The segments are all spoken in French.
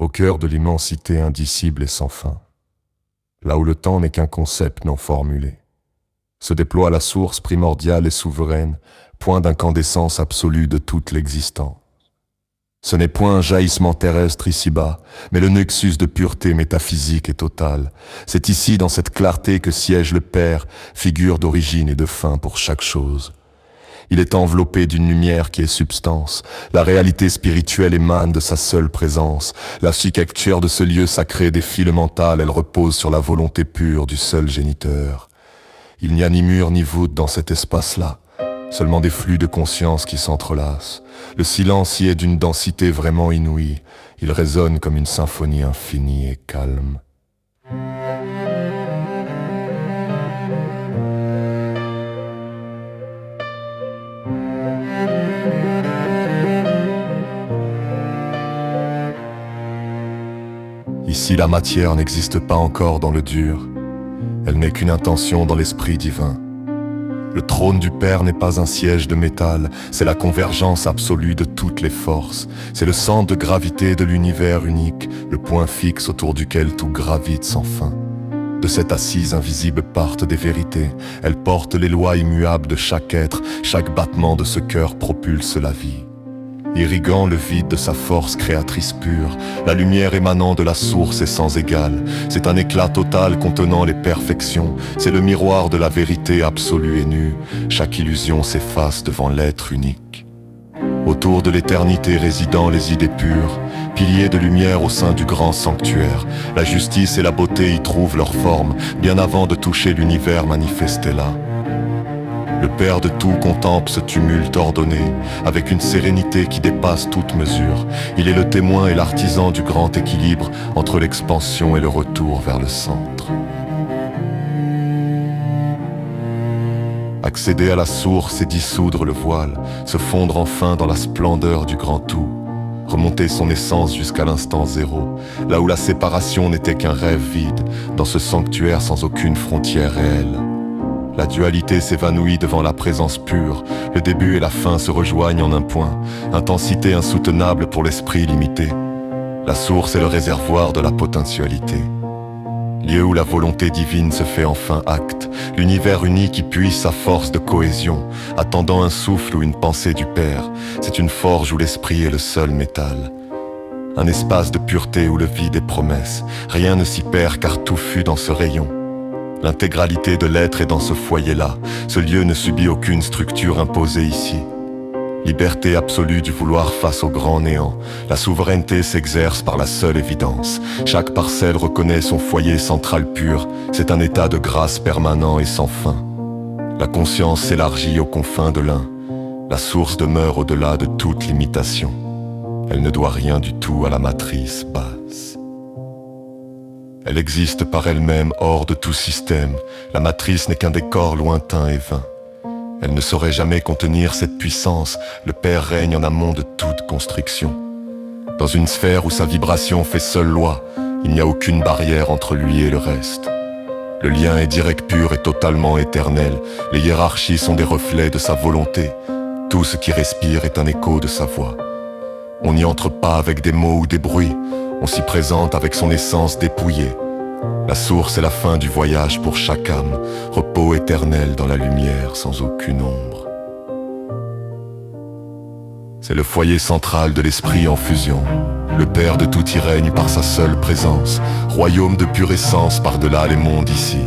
Au cœur de l'immensité indicible et sans fin, là où le temps n'est qu'un concept non formulé, se déploie la source primordiale et souveraine, point d'incandescence absolue de toute l'existence. Ce n'est point un jaillissement terrestre ici-bas, mais le nexus de pureté métaphysique et totale. C'est ici, dans cette clarté, que siège le Père, figure d'origine et de fin pour chaque chose. Il est enveloppé d'une lumière qui est substance. La réalité spirituelle émane de sa seule présence. L'architecture de ce lieu sacré défile mentale, elle repose sur la volonté pure du seul géniteur. Il n'y a ni mur ni voûte dans cet espace-là, seulement des flux de conscience qui s'entrelacent. Le silence y est d'une densité vraiment inouïe. Il résonne comme une symphonie infinie et calme. Ici, la matière n'existe pas encore dans le dur. Elle n'est qu'une intention dans l'esprit divin. Le trône du Père n'est pas un siège de métal, c'est la convergence absolue de toutes les forces. C'est le centre de gravité de l'univers unique, le point fixe autour duquel tout gravite sans fin. De cette assise invisible partent des vérités. Elles portent les lois immuables de chaque être. Chaque battement de ce cœur propulse la vie. Irriguant le vide de sa force créatrice pure, la lumière émanant de la source est sans égale. C'est un éclat total contenant les perfections. C'est le miroir de la vérité absolue et nue. Chaque illusion s'efface devant l'être unique. Autour de l'éternité résident les idées pures, piliers de lumière au sein du grand sanctuaire. La justice et la beauté y trouvent leur forme, bien avant de toucher l'univers manifesté là. Le Père de tout contemple ce tumulte ordonné, avec une sérénité qui dépasse toute mesure. Il est le témoin et l'artisan du grand équilibre entre l'expansion et le retour vers le centre. Accéder à la source et dissoudre le voile, se fondre enfin dans la splendeur du grand tout, remonter son essence jusqu'à l'instant zéro, là où la séparation n'était qu'un rêve vide, dans ce sanctuaire sans aucune frontière réelle. La dualité s'évanouit devant la présence pure, le début et la fin se rejoignent en un point, intensité insoutenable pour l'esprit limité. La source est le réservoir de la potentialité. Lieu où la volonté divine se fait enfin acte, l'univers uni qui puise sa force de cohésion, attendant un souffle ou une pensée du Père. C'est une forge où l'esprit est le seul métal. Un espace de pureté où le vide est promesse. Rien ne s'y perd car tout fut dans ce rayon. L'intégralité de l'être est dans ce foyer-là. Ce lieu ne subit aucune structure imposée ici. Liberté absolue du vouloir face au grand néant. La souveraineté s'exerce par la seule évidence. Chaque parcelle reconnaît son foyer central pur. C'est un état de grâce permanent et sans fin. La conscience s'élargit aux confins de l'un. La source demeure au-delà de toute limitation. Elle ne doit rien du tout à la matrice basse. Elle existe par elle-même hors de tout système. La matrice n'est qu'un décor lointain et vain. Elle ne saurait jamais contenir cette puissance. Le Père règne en amont de toute construction. Dans une sphère où sa vibration fait seule loi, il n'y a aucune barrière entre lui et le reste. Le lien est direct, pur et totalement éternel. Les hiérarchies sont des reflets de sa volonté. Tout ce qui respire est un écho de sa voix. On n'y entre pas avec des mots ou des bruits. On s'y présente avec son essence dépouillée. La source est la fin du voyage pour chaque âme, repos éternel dans la lumière sans aucune ombre. C'est le foyer central de l'esprit en fusion. Le Père de tout y règne par sa seule présence, royaume de pure essence par-delà les mondes ici.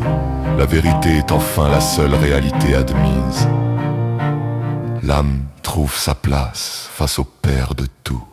La vérité est enfin la seule réalité admise. L'âme trouve sa place face au Père de tout.